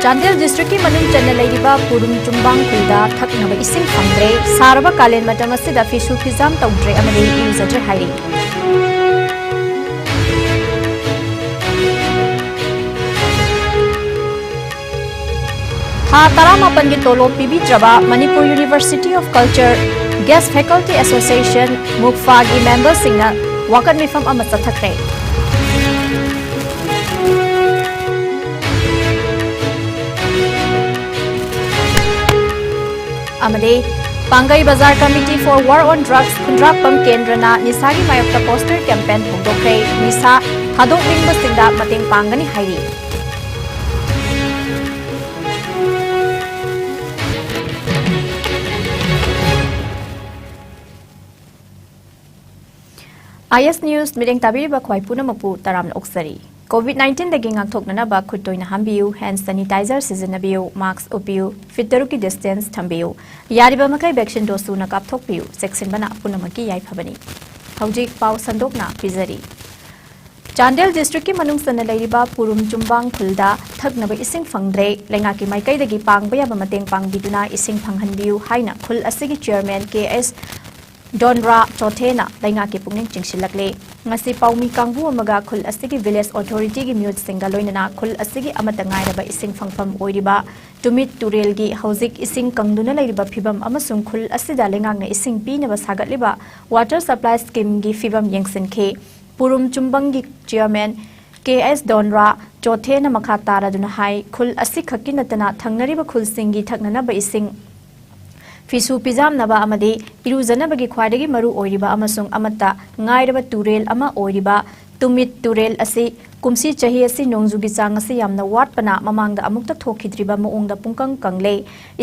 Chandel district ki manung chana laiba purum chumbang khulda thaknaba ising phangdre saraba kalen matam asida fisu fizam tawdre amani user hairi ha tarama pangi tolo pibi traba Manipuri University of Culture Guest Faculty Association mukfa gi members singna wakan mifam amasa thakre Amade Pangai Bazar Committee for War on Drugs Kundrapam Kendrana Nisagi Mayokta poster campaign hongdokre Nisa Hadok Lingba Singda Mating Pangani Hairi IS News meeting tabiri ba khwai puna mapu taram oksari COVID-19 dagi ngakthoknana ba khuttoina hambiu hand sanitizer sizinabiu mask upiu fitaru ki distance thambiu yariba makai vaccine dose na kapthokpiu section bana punamaki yai phabani hojik pau sandokna pizari Chandel district ki manung sana lairiba purum chumbang khulda thaknaba ising phangdre lenga ki maikai dagi pangba ya ba mateng pangbiduna ising phanghanbiu haina khul asigi chairman KS Donra Chothena Lainga ki pungning chingsilakle ngasi paumi kangbu amaga khul asigi village authority gi mute singa loinana khul asigi amata ngairaba ising phangpham oiriba tumit turel gi hojik ising kangduna lairiba phibam amasung khul asida lengang na ising pinaba sagatliba water supply scheme gi phibam yengsinke purum chumbang gi chairman KS Donra Chothena makha taraduna hai khul asik khakinatana thangnariba khul singi thaknana ba ising Fisu pizam naba amade iruzanabagi khwadagi maru oiriba amasung amata ngairaba turel ama oiriba tumit turel asi kumsi chahi asi nongjugi chang asi yamna watpana mamangda amukta thokhidriba moongda pungkang kangle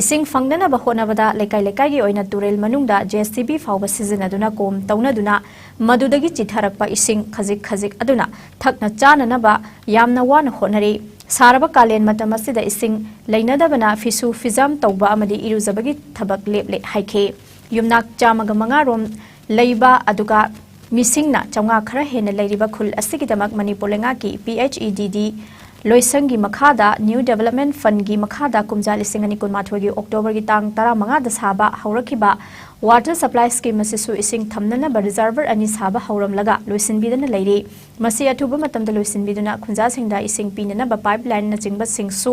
ising fangnana ba honabada lekai lekai gi oina turel manungda JCB fawba season aduna kom taunaduna madudagi chitharakpa ising khajik khajik aduna thakna chana ba yamna wana honari Saraba kalen matam asida ising lainadabana fisu fizam tawba amadi iruzabagi thabak leple haike yumnak chamaga manga rom leiba aduga misingna chawnga khara hena leiriba khul asigidamak manipolenga ki PHEDD loisangi makhada new development fund gi makhada kumja lisingani kunmathoi gi October gi tang 15 da saba haurakhiba water supply scheme asisu ising thamnana ba reservoir ani saba hauram laga loisinbidana leiri masi athuba matamda loisinbiduna khunja singda ising pinana ba pipeline na chingba singsu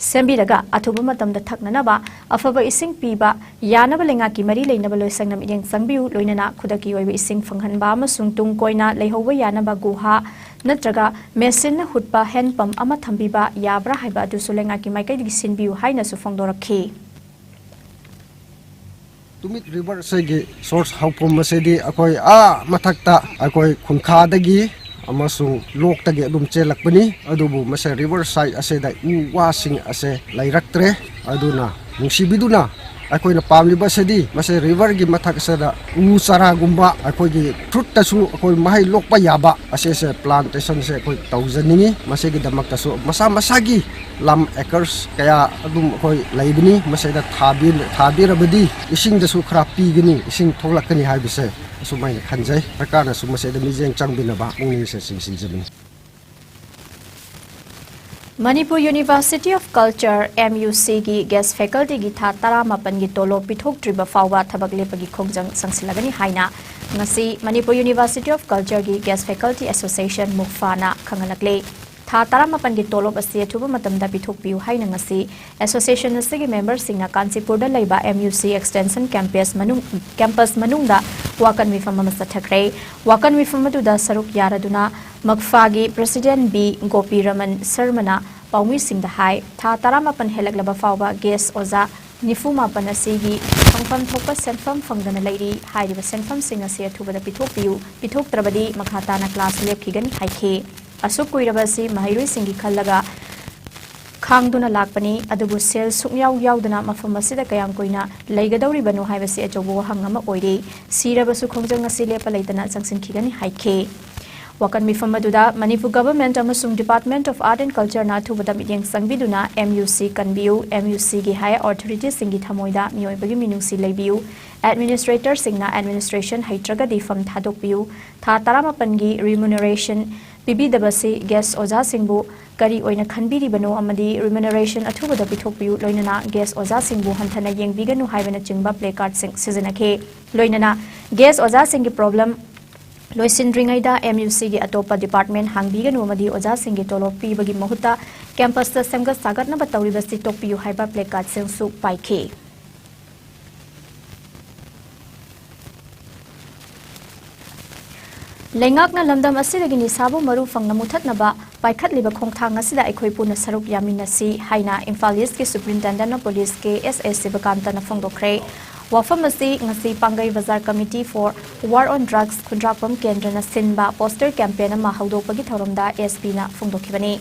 sembiraga athuba matamda thaknana ba afaba ising piba yanaba lenga ki mari leinaba loisangnam ireng sangbiu loinana khudaki oiba ising phanghanba amasung tung koina leihoba yanaba guha natraga mesin na hutpa hand pump ama thambiba yabra haiba adu sulenga ki maikai gi sinbiu haina su phongdorakhi Tumit river segi source haupom masedi akoi mathakta akoi khunkha dagi amasung lok tagi adum chelakpani adubu mase river side aseda wasing ase lairaktre aduna nungsibiduna akoi na pamliba sedi mase river gi mathak sada chara gumba akoi gi fruit tasu akoi mahai lokpa yaba ase se plantation se akoi tawzaningi mase gi damak tasu masa masagi lam acres kaya adum akoi laibini mase da thabirabadi ising dasu khra pigini ising tholakani haibise asumai khanjai prakana su mase da mijeng changbinaba mungni se singsinjabini Manipur University of Culture MUC gi guest faculty gi tha 18 gi tolo pithok triba fawba thabak lepagi khongjang sangsilagani haina ngasi Manipur University of Culture gi guest faculty association mukfana khangalakle tha 18 gi tolo asi athuba matamda pithok piu haina ngasi association asigi member singna Kanchipur da leiba MUC extension campus manungda wakan mifam masathakre wakan mifam da saruk yaraduna Makfagi President B. Gopi Raman Sarmana Paumi Singh the High, Ta Taramapan Helaglaba Fauba, Guest Oza, Nifuma Panasigi, Fangfam Topa Senfam Fangana Lady, Heidi Senfam Singer Sia to the Pitopiu, Pitok Trabadi, Makatana class Lepkigan, Haike, Asukuirabasi, Mahiri Singi Kalaga, Kangduna Lakpani, Adubu Sel, Sukyaw Yaudana, Mafamasida Kayamkoina, Legadori Banu Hivasi Jobo Hangama Oide, Sirabasu Kongjanga Sile Palatana Sanction Kigan, Haike. Wakan mifamaduda Manipur government amasung Department of Art and Culture na thubada midyang sangbiduna MUC kanbiu MUC gi higher authorities singi thamoida mioibagi minungsi leibiu administrator singna administration haitraga di fam thadokpiu tha 18 gi remuneration पिबीदबसे guest ओजा सिंबु करी ओइना खनबिरिबनो अमदी remuneration अथुबदा पिथोकपियु लोइनना guest ओजा सिंबु हंथना येंबिगनु हाइबना चिंबा play card सिंग सिजनखे लोइनना guest ओजा सिंगी problem लोइसिंद्रिंगैदा MUC गी अतोपा department हांगबिगनु अमदी ओजा सिंगी तोलो पीबगी महुता campus ता सेमगा सागतनबा तौरिबसी तोकपियु हाइबा play card सिंग सु पाइखे लेंगाकना लमदम असिदगी निसाबु मरु फंगना मुथतनबा पाइखतलिबा खोंगथांग असिदा अखोय पुना सरुक यामिनसी हाइना इम्फाल ईस्ट के सुप्रिंटेंडेंट ऑफ पुलिस के SS सिबकांतना फोंगदोखरे वाफम असि ngasi पांगई बाजार committee for war on drugs खुंद्रापम केंद्रना सिनबा पोस्टर कैंपेन अमा हौदोपगी थौरमदा SP ना फोंगदोखिबनी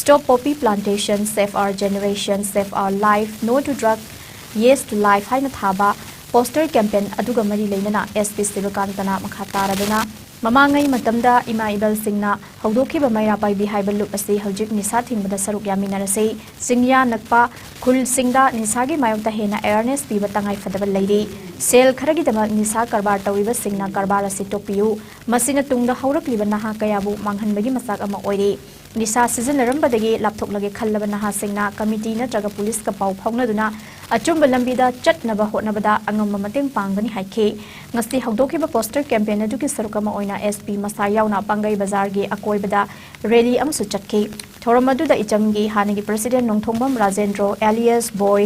stop poppy plantation save our generation save our life no to drug yes to life हाइना थाबा पोस्टर कैंपेन अदुगा मरी लेना SP सिबकांतना मखा तारदना ममांगई मतमदा इमा इबल सिंगना हौदोखिबा मैरा पाइबी हाइबा लुप असी हौजिक निसा थिंगबदा सरुक यामिनरसे सिंगया नकपा खुल सिंगदा निसागी मायोक्ता हेना अवेयरनेस पीबा तंगाई फदबा लैरी सेल खरगिदमा निसा कारबार तौरिबा सिंगना कारबार असी टोपियु मसिना तुंगदा हौरकलिबा नहा कयाबु मांगहनबगी मसाक अमा ओइरे निसा सिजनरंबदगी लापथोकलगे खल्लबा नहा सिंगना कमिटी नत्रगा पुलिस का पाउ फाउनदुना अचुंबा लंबीदा चटनबा होटनबदा अंगम मतेंग पांगबनी हाइखे ngasti haudokiba poster campaign aduki sarukama oina SP masa yauna pangai bazar gi akoibada rally amsu chatke thoramadu da ichamgi hanagi president nongthongbam rajendro alias boy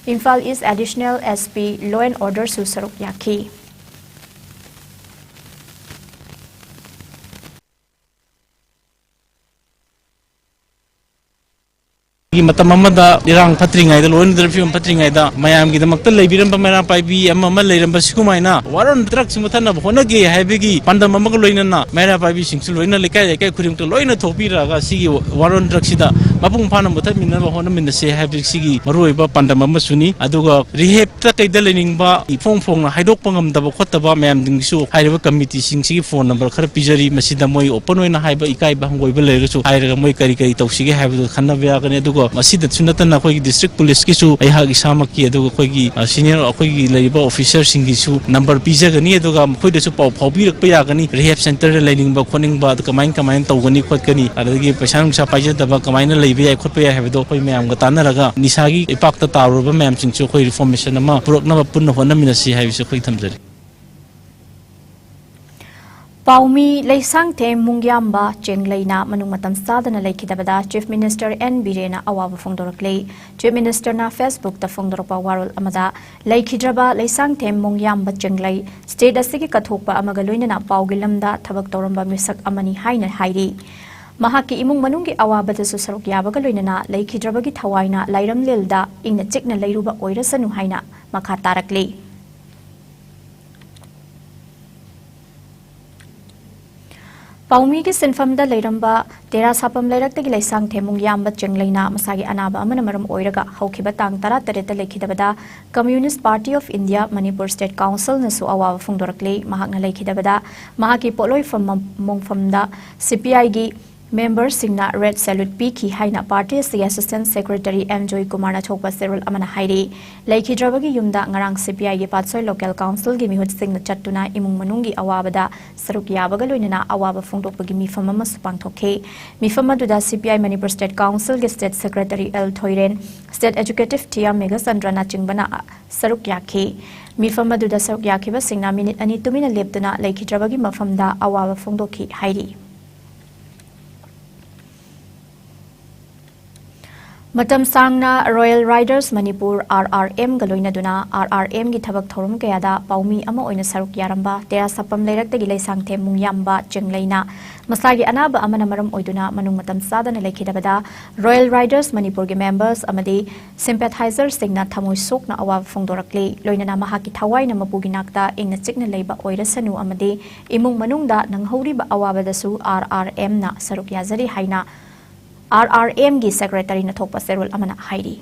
Imphal East additional SP law and order su saruk yakhi मतम अमदा इरांग फत्रिंगाइदा loan दरफिम फत्रिंगाइदा मयाम गी दमक्ता लेबिरम मेरा पाइबी अममा लेरम सिकुमाइना वारन truck सिमथन होनगे हाइबेगी पंदम अमग लोइनना मेरा पाइबी सिंगसु लोइना लेकाय लेकाय खुरिमत लोइना थोपिरागा सिगी वारन truck सिदा मपुंग फाना मुथत मिनन होन मिन से highway सिगी मरुइबा पंदम अमसुनी अदुगा rehab ट्रकैदा लेनिंगबा Phong Phong हाइदोक Pangam दब खोतबा मयाम दिंगसु हाइरबा कमिटी सिंगसिगी फोन नंबर खर पिजरी मसिदा मोय ओपन होइना हाइबा इकाइबा हंगोइबा लेरसु हाइरगा मोय करी करी तौसिगे हाइबा खन्नबा यागने अदुगा मसीद सुनतना अखोई डिस्ट्रिक्ट पुलिस की सु अहाग इसामक की अदुगा अखोई सीनियर अखोई लेरिबा ऑफिसर सिंगी सु नंबर पिजगनी अदुगा मखोइदसु पाउ फाउबिरक यागनी रिहेप सेंटर लेनिंगबा खोनिंगबा कमाइन कमाइन तौगनी खोटकनी अदगी पैसा नुसा पाइजदबा कमाइन लेबे याय खोटपे याय हेबदो अखोई मयामगा तानरगा निसागी इपाक्ता तारुबा मयाम सिंगसु अखोई रिफॉर्मेशन अमा पुरकनबा पुन्न होनमिनसी हाइबिसु अखोई थमजरी पाउमी लेसांग थे मुंग्याम्बा चेंगलेना मनुंग मतम सादना लेखिदबदा चीफ मिनिस्टर N बिरेना अवाबा फोंदोरकले चीफ मिनिस्टर ना फेसबुक ता फोंदोरपा वारोल अमदा लेखिद्रबा लेसांग थे मुंग्याम्बा चेंगले स्टेट असिगी कथोकपा अमगा लोइनना पाउगी लमदा थबक तौरंबा मिसक अमनी हाइना हाइरी महाकी इमुंग मनुंगी अवाबदसु सरुक याबगा लोइनना लेखिद्रबगी थवाइना लाइरम लेलदा इंगना चिकना लेरुबा ओइरसनु हाइना मखा तारकले पाउमी के सिनफमदा लेरंबा तेरा सापम लेरक्तगी लेसांग थेमुंग याम्बा चेंगलेना मसागी अनाबा अमन मरम ओइरगा हौखिबा तांग तरा तरेता लेखिदबदा कम्युनिस्ट पार्टी ऑफ इंडिया मणिपुर स्टेट काउंसिल नसु अवाबा फोंदोरकले महाकना लेखिदबदा महाकी पोलोय फम मोंगफमदा CPI गी मेंबर सिंगना रेड सैल्यूट पीखी हाइना पार्टी से असिस्टेंट सेक्रेटरी M Joy कुमारना थोकपा सेरुल अमना हाइरी लेखिद्रबगी युमदा ngarang CPI गी पातसोय लोकल काउंसिल गी मिहुत सिंगना चट्टुना इमुंग मनुंगी अवाबदा सरुक याबगा लोइनना अवाबा फोंदोकपगी मिफम अमा सुपांगथोखे मिफम अदुदा CPI मणिपुर स्टेट काउंसिल गी state secretary L Thoiren state executive टीएम मेगासंद्रना चिंगबना सरुक याखे मिफम अदुदा सरुक याखिबा सिंगना मिनिट अनि तुमिना लेपतुना लेखिद्रबगी मफमदा अवाबा फोंदोखी हाइरी मतम सांगना royal Riders Manipur RRM गलोइनदुना RRM गी थबक थोरम कयादा पाउमी अमा ओइना सरुक यारंबा तेरा सपम लेरक्तगी लेसांगथे मुंग्याम्बा चेंगलेना मसागी अनाबा अमना मरम ओइदुना मनुंग मतम सादना लेखिदबदा रॉयल राइडर्स मणिपुर गी मेंबर्स अमदे सिंपैथाइजर सिंगना थमोय सोकना अवाब फोंदोरकले लोइनना महाकी थवाइना मपुगी नाकता इंगना चिकना लेबा ओइरसनु अमदे इमुंग मनुंगदा नंगहौरिबा अवाबदसु RRM ना सरुक याजरी हाइना RRM गी सेक्रेटरी न थोकपा सेरुल अमना हाइरी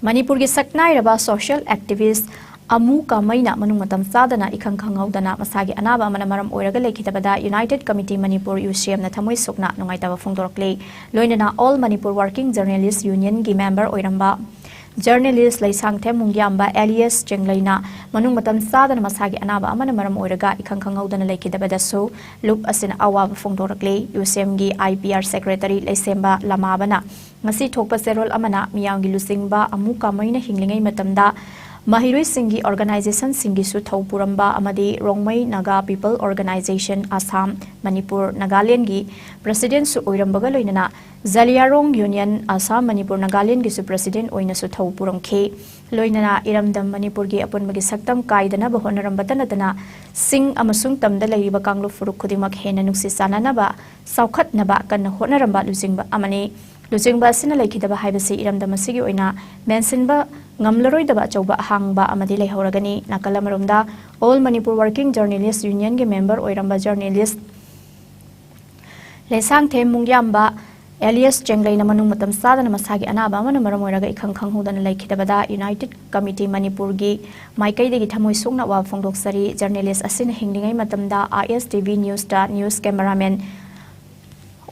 मणिपुर गी सकनाइरबा सोशल एक्टिविस्ट अमू कामैना मनुंग मतम सादना इखंग खंगौदना मसागी अनाबा अमना मरम ओइरगा लेखिदबदा यूनाइटेड कमिटी मणिपुर UCM न थमोय सोकना नुंगाइतबा फोंदोरकले लोइनना ऑल मणिपुर वर्किंग जर्नलिस्ट यूनियन गी मेंबर ओइरंबा journalist Laisangthe Mungyamba Elias Chenglaina Manung Matam Sadana Masagi Anaba Amana Maram Oiraga Ikhang Khangaudan Laikidabadasu Loop Asin Awab Fongdorakle USMG IPR Secretary Laisemba Lamabana Ngasi Thokpa Serol Amana Miyangi Lusingba Amuka Maina Hinglingai Matamda Mahirui Singi Organization Singisu Thopuramba Amadi Rongmai Naga People Organization Assam Manipur Nagaland gi President Su Oirambaga Loinana Zaliarong Union Assam Manipur Nagaland gi Su President Oina Su Thopuram K Loinana Iramdam Manipur gi Apun Magi Saktam Kaidana Bahonarambatan Sing Amasung Tamda Laiba Kanglu Furuk Kudimak Hena Nuksi Sananaba Saukhat Naba Kan Honaramba Lusingba Amani Lusingba Sina Laikidaba Haibasi Iramdam Masigi Oina Mensinba Ngamlaroi Choba Hangba Amadi Horagani Nakalamarumda All Manipur Working Journalists Union ge member Oiramba journalist Lesang Them Mungyamba Elias Chenglai Namanung Matam Sadana Masagi Anaba Manamaramoraga Ikhang Khanghudan Laikidabada United Committee Manipur gi Maikai de Githamoi Sungna wa Fongdoksari journalist Asin Hinglingai Matamda ISTV News Star News cameraman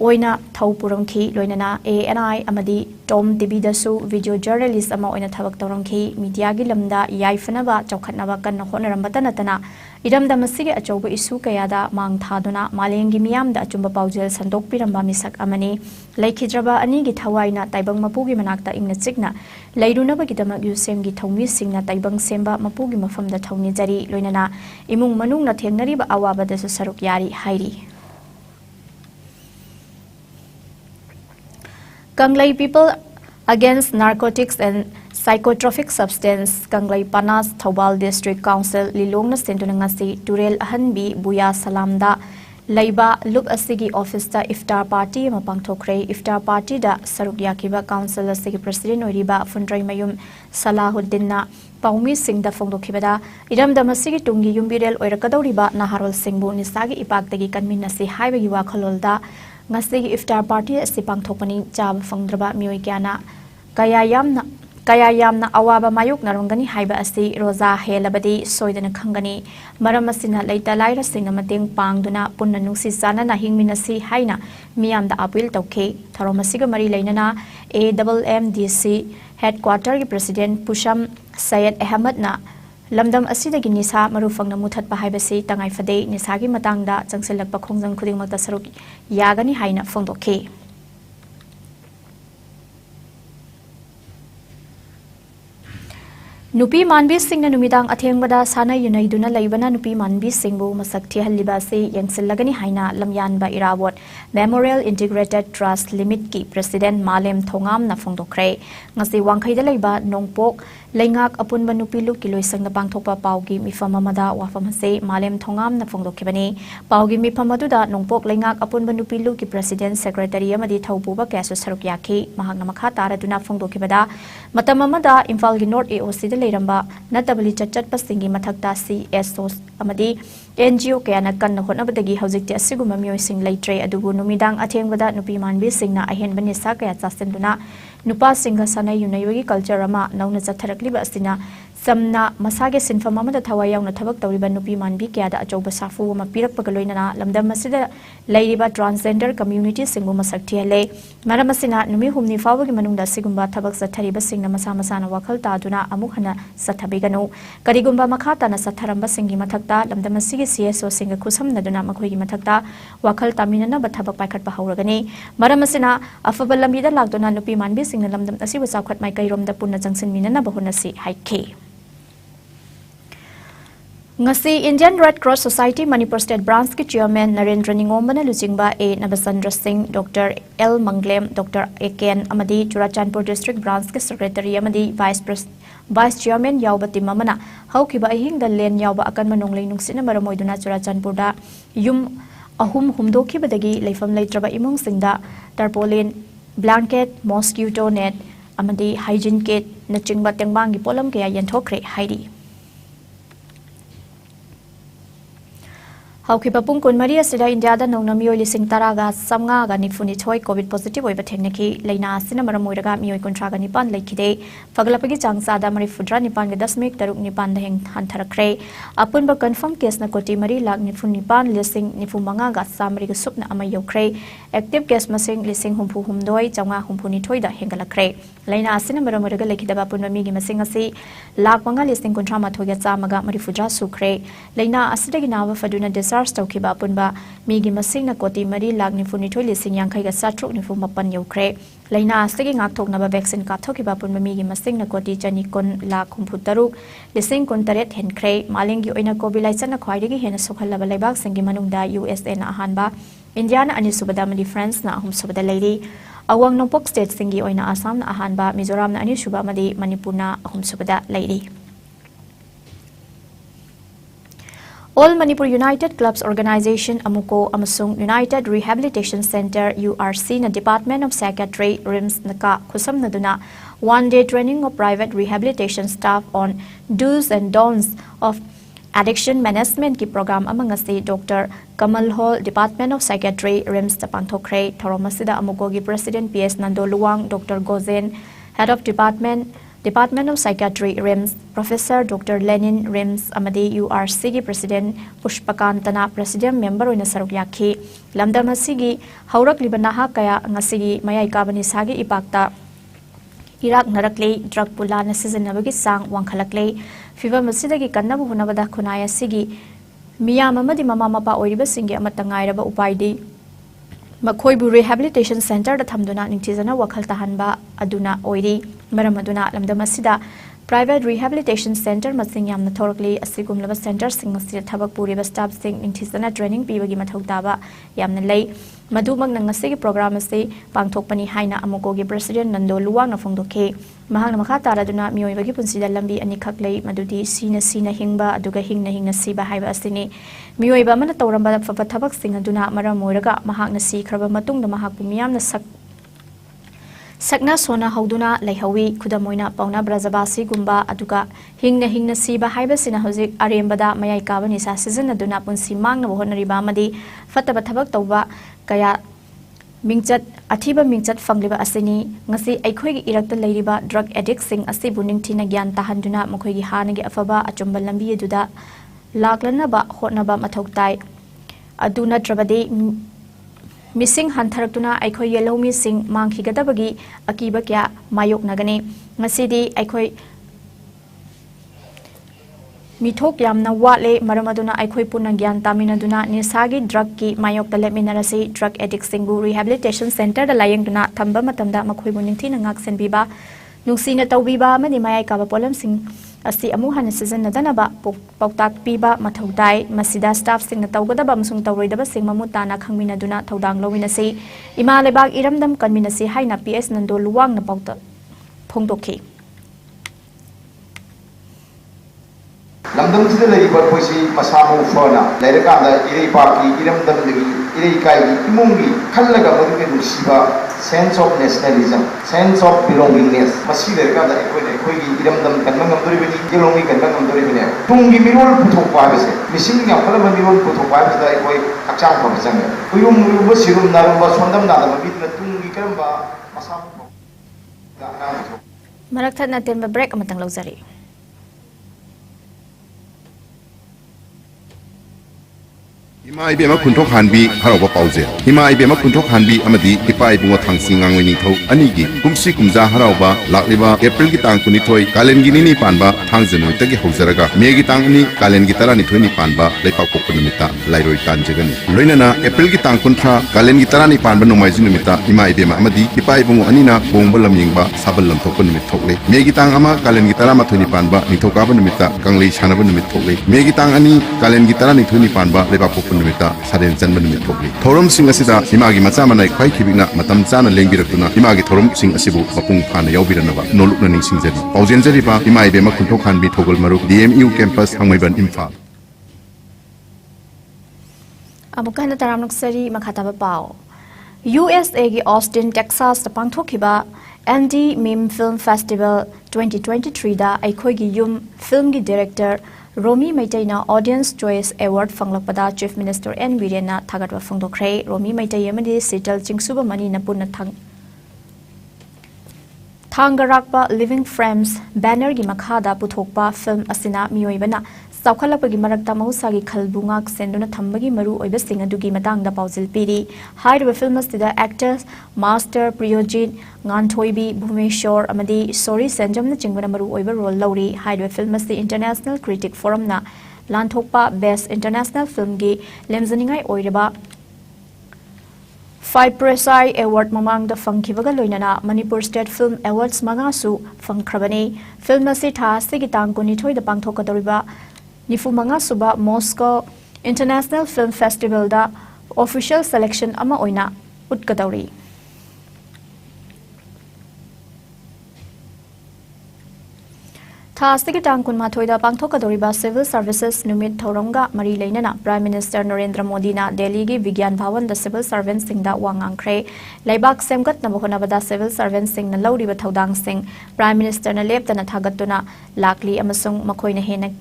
Oina Thaupuramki Loinana ANI Amadi Tom Dibidasu video journalist ama oina thabak tawramki media gi lamda yaifanaba chawkhatnaba kan honarampatanatana iramda masigi achauba isu kayada mang thaduna malengi miyamda achumba paujel sandok piramba misak amani laikhidraba ani gi thawaina taibang mapugi manakta ingna chikna lairunaba gidamak yusem gi thongmi singna taibang semba mapugi mafamda thongni jari loinana imung manungna thengnariba awabada su saruk yari hairi Kanglai People Against Narcotics and Psychotropic Substance Kanglai Panas Thobal District Council Lilongna Sentunangasi Turel Ahanbi Buya Salamda Laiba Lup Asigi Office da Iftar Party Mapangthokre Iftar Party da Saruk Yakiba Council Asigi President Oriba Fundrai Mayum Salahuddinna Paumi Singh da Fongdokibada Iram da Masigi Tungi Yumbirel Oirakadoriba Naharol Singbu Nisagi Ipagdagi Kanminasi Haibagi Wakhalolda Ngasi Iftar Party Sipang Thokpani Jab Fangdraba Mioi Kyana Kaya yamna awaba mayuk narongani haiba asi Roza Helabadi Soidana Kangani Maramasina Laita Laira Singna Mateng Pangduna Punna Nungsi Sana na Hingminasi Haina Miam da Apil Tauke Taromasiga Mari Lainana AMMDC Headquarter ki President Pusham Syed Ahmad na Lamdam Asidagi Nisa Marufangna Muthat Pahaibasi Tangai Fade Nisagi Matangda Jangselak Pakhongjang Khuding Magda Saruk Yagani Haina Fongdoke Nupi Manbi Singh na numidang athengbada sana yunaiduna laibana Nupi Manbi Singhbu masak thihalliba se yangsilagani haina lamyan ba irawat Memorial Integrated Trust Limit ki President Malem Thongam na fongdokre ngasi wangkhaida laiba nongpok laingak apunba nupi lu kiloisang na pangthokpa paugi mifam amada wafam se Malem Thongam na fongdokhibani paugi mifam aduda nongpok laingak apunba nupi lu ki President Secretary amadi thaupuba kasu saruk yakhi mahakna makha taraduna fongdokhibada matam amada Imphal gi North AOC Leiramba Natabali Chachat Pasingi Matakta CSOs Amadi NGO Kayana Kan Honabadagi Hosik Siguma Mio Sing Laitre Adubu Numidang Atengwada Nupi Manbi Singna Ahen Banisa Kaya Sasenduna Nupa Singa Sana Yunayogi Culture Rama Nauna Zatharakliba Astina Samna Masage Sinfama Tawayang Natabak Tauriba Nupi Manbi Kayada Ajoba Safu Mapirak Pagaloina Lamda Masida Lairiba Transgender Community Singuma Saktiale Maramasina Numi Humni Fawagi Manunda Sigumba Tabak Zatariba Singna Masamasana Wakal Taduna Amukhana Satabigano Karigumba Makata na Satharamba Singi Matakta Lamdamasigi CSO Singa Kusam Naduna Makogi Matakta Wakal Tamina Batabak Pakat Pahuragani Maramasina Afabalamida Lagdona Nupi Manbi Singna Lamdam Asi was Akat Maikai Rom the Puna Jangsin Minana Bahunasi Haike Ngasi Indian Red Cross Society Manipur State Branch ki Chairman Narendra Ningomana Lujingba A Nabasandra Singh Dr. L Manglem Dr. Eken Amadi Churachandpur District Branch ki Secretary Amadi Vice Chairman Yaubati Mamana Haukiba Ahing the Len Yauba Akan Manong Lainung Cinema Moiduna Churachandpur da Yum Ahum Humdoki Badagi Leifam Laitraba Imung Singda Tarpaulin Blanket Mosquito Net Amadi Hygiene Kit Nachingba Tengbangi Polam Kaya Yantokre Heidi Haukiba pung kun Maria Sida India da nong na mioi lising taraga samga ga nifuni choi COVID positive oi bathenaki leina sina maramoiraga mioi kontraga nipan lekhide faglapagi changsa da mari fudra nipan ga dasmik taruk nipan da heng hantarakre apun ba confirm case na koti mari lak nifun nipan lising nifumanga ga samri ga supna ama yokre active case masing lising humpu humdoi changa humpu ni thoi da hengalakre leina sina maramoiraga lekhida ba pun mi gi masing asi lak manga lising kontra ma thoga chamaga mari fudra sukre leina asidagi nawa faduna SARS taukiba punba migi masing na koti mari lag ni funi thoi lising yang khai ga satruk ni fu mapan yokre leina astagi ngak thok na ba vaccine ka thokiba punba migi masing na koti chani kon lak khumpu taruk lising kon taret hen khre malingi oina kobilai chana khwaidigi hena sokhalla ba laibak singi manungda USA na ahanba India na ani subada mali France na ahum subada leiri awang nopok state singi oina Assam na ahanba Mizoram na ani suba mali Manipur na ahum subada leiri All Manipur United Clubs Organization Amuko Amasung United Rehabilitation Center URC na Department of Psychiatry RIMS naka khusam naduna one-day training of private rehabilitation staff on do's and don'ts of addiction management ki program amangasi Dr. Kamal Hall Department of Psychiatry RIMS ta pangthokre thoromasida Amuko gi President PS Nando Luwang Dr. Gozen Head of Department of Psychiatry RIMS, Professor Dr. Lenin RIMS, Amadi URC gi President Pushpakantana President Member oina saruk yakhi lamdam asigi haurak libanaha kaya ngasigi mayai kabani sagi ipakta Iraq narakle drug pula na sizinabagi sang wangkhalakle fiba masidagi kannabu hunabada khunaya sigi miyam amadi mama mapa oiriba singi amatangairaba upaidi Makhoibu Rehabilitation Center da thamduna ningthizana wakhal tahanba aduna oiri maram aduna lamdamasida Private Rehabilitation Center masing yamna thorakli asigumlaba center sing asir thabak puriba staff sing ningthizana training pibagi mathau taba yamna lei madumag nangasigi program ase pangthokpani haina amuko gi President Nando Luwang na phongdokhe mahang makha taraduna miyoibagi punsida lambi ani khaklei madudi sina hingba aduga hingna siba haiba asini miyoiba mana tawramba fapa thabak sing aduna maram moiraga mahakna si khraba matungda mahakpu miyamna sakna sona hauduna leihawi khudamoina pauna brajabasi gumba aduga hingna siba haiba sina hojik arembada mayai kabani sa season aduna punsi mangna bohonari ba madi fataba thabak tawba kaya mingchat athiba mingchat fangliba asini ngasi aikhoi gi irakta leiriba drug addicts sing asi buning thina gyan tahanduna mokhoi gi hanagi afaba achumba lambi aduda laklana ba hotnaba mathoktai aduna trabade Missing Hantaratuna Aiko Yellow Missing Monkey Gadabagi Akiba Kya Mayok Nagani Masidi Aiko Mitok Yamna Wale Maramaduna Aiko Punagyan Taminaduna Nisagi Drug Ki Mayok the Leminarasi Drug Addict Singu Rehabilitation Center the Layang Duna Tamba Matamda Makuibuninti Nangaksen Biba Nusina Taubiba Mani Maya Kaba Polam Sing Asi amuhan season na danaba pautak piba mathaudai masida staff sing na tawgadaba masung tawridaba sing mamutana khangmina duna thaudang lowina se ima lebak iramdam kanmina se haina PS Nando Luwang na pauta phongdokhi Lamdam sida lagi berpoisi masamu fana lere kada iri paki iramdam lagi iri kai imungi khallaga maduke nusiba sense of nationalism sense of belongingness masi lere kada ekoi iramdam kanmang ngamdori bani yelongi kanmang ngamdori bani tungi mirol puthokpa bese mising ya kala mirol puthokpa bese da ekoi akchang pa besang uyum sirum narumba sondam nadam bitna tungi karamba masamu Marak thadna tenba break amatang lawzari Hima ibema kuntok hanbi harawa pauze Hima ibema kuntok hanbi amadi ipa ibunga thangsingang wini thau anigi kumsi kumza harawa lakliba April ki tang kuni thoi kalen gi ni panba thang janoi tagi hojaraga me gi tang ni kalen gi tara ni thoi ni panba leipa kokku nimita lairoi tan jagani loinana April ki tang kunthra kalen gi tara ni panba nomai ji nimita hima ibema amadi ipa ibunga anina bongba lamyingba sabal lam thokku nimit thokle me gi tang ama kalen gi tara ma thoi ni panba ni thoka ba nimita kanglei sanaba nimit thokle me gi tang ani kalen gi tara ni thoi ni panba leipa Numita Saren Jan Manumit Tokli. Thorum Sing Asida, Imagi Matsamana, quite keeping up Matam Sana Lengiratuna, Imagi Thorum Sing Asibu, Mapung Pana Yobiranova, no look learning Sing Zeri. Pausen Zeripa, Imai Bema Kuntokan be Togol Maru, DMU campus, Hangmaban Imphal. Abukana Taramnoksari Makataba Pao. USA gi Austin, Texas, the Pangtokiba, Andy Mim Film Festival 2023 da Aikoigi Yum Film gi Director Romi Maitayna Audience Choice Award fanglakpada Chief Minister N. Birena thagatwa phongdokre Romi Maitay amadi Sital Chingsuba Mani napuna Thangarakpa Living Frames banner gi makhada puthokpa film asina miyoibana Saukhalapagi marakta mahusagi khalbungak senduna thambagi maru oiba sing adugi matangda pauzil piri haidwa film asida actors Master Priyojit Nganthoibi Bhumeshwar amadi Sori Sanjamna chingwana maru oiba role lauri haidwa film asti International Critic Forum na lanthokpa Best International Film gi lemzaningai oiraba Five Presai Award mamang da fangkibaga loinana Manipur State Film Awards mangasu fangkrabani film asti tha sigi tang kuni thoi da pangthokadoriba Nifumanga Suba Moscow International Film Festival da official selection ama oina utkadauri. Thastigi tangkun mathoida pangthokadoriba Civil Services Numit Thoronga Mari Leinana Prime Minister Narendra Modi na Delhi gi Vigyan Bhavan da Civil Servants sing da wangangkhre Laibak semgat na bohonabada Civil Servants sing na lauriba thodang sing Prime Minister na leptana thagatuna lakli amasung makhoina hena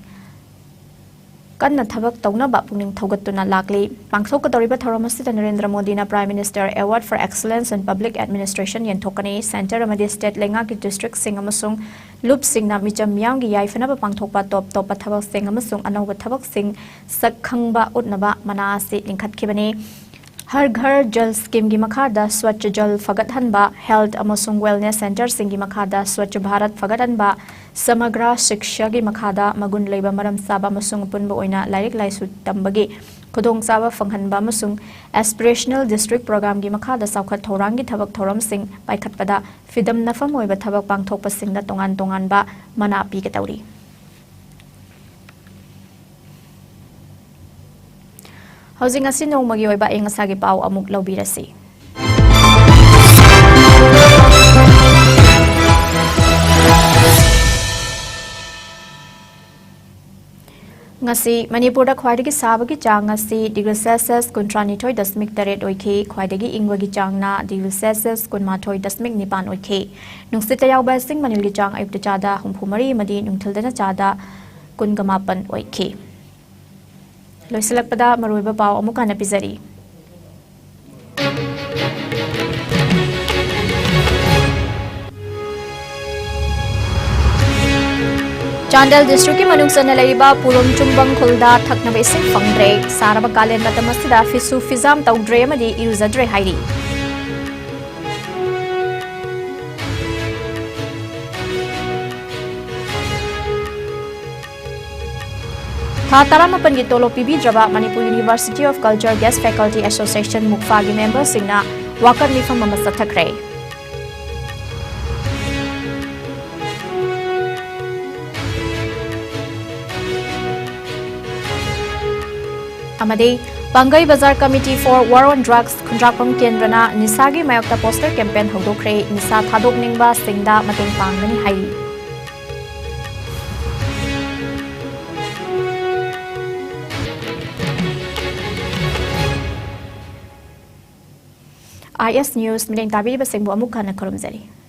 Kanna thabak taunaba pungning thogatuna lakli pangthokadoriba thoramasita Narendra Modi na Prime Minister Award for Excellence in Public Administration yenthokani Center amadi State lenga ki district sing amasung loop sing na micham yang gi yaifana ba pangthokpa top thabak sing amasung anawba thabak sing sakhangba utnaba manasi lingkhatkibani Har Ghar Jal Scheme gi makhada Swachh Jal Fagathanba Health amasung Wellness Center sing gi makhada Swachh Bharat Fagathanba Samagra Shiksha gi makhada magun leiba maram saba amasung punba oina lairik laisu tambagi khudong saba fanghanba amasung Aspirational District Program gi makhada saukhat thorang gi thabak thoram sing paikhatpada fidam nafam oiba thabak pangthokpa sing da tongan ba mana pi ke tauri Housing asi nongmagi oiba engasagi pau amuk laubirasi. Ngasi Manipur da khwaidagi sabagi chang ngasi degree Celsius kuntrani dasmik taret oikhe khwaidagi ingwagi chang na degree Celsius kunmathoi dasmik nipan oikhe nungsita yauba sing manilgi chang ayukta chada humphumari madi nungthildana chada kungamapan oikhe Loisalakpada maruiba pau amuka na pizari. Chandel District ki manungsa na laiba Purom Chumbang Khulda thakna besing fangdre saraba kalen matamasida fisu fizam tawdre amadi iruzadre hairi. Tharamapan gi tolo PB Draba Manipur University of Culture Guest Faculty Association Mukfa gi member singna wakar nifam mamasa thakre. Amade Bangai Bazar Committee for War on Drugs Khundrakpam Kendrana Nisagi Mayokta poster campaign hodokre Nisa Thadok Ningba Singda Mateng Pangani hairi. IS News Mideng Tabi Basingbo Amukana Kurumzari.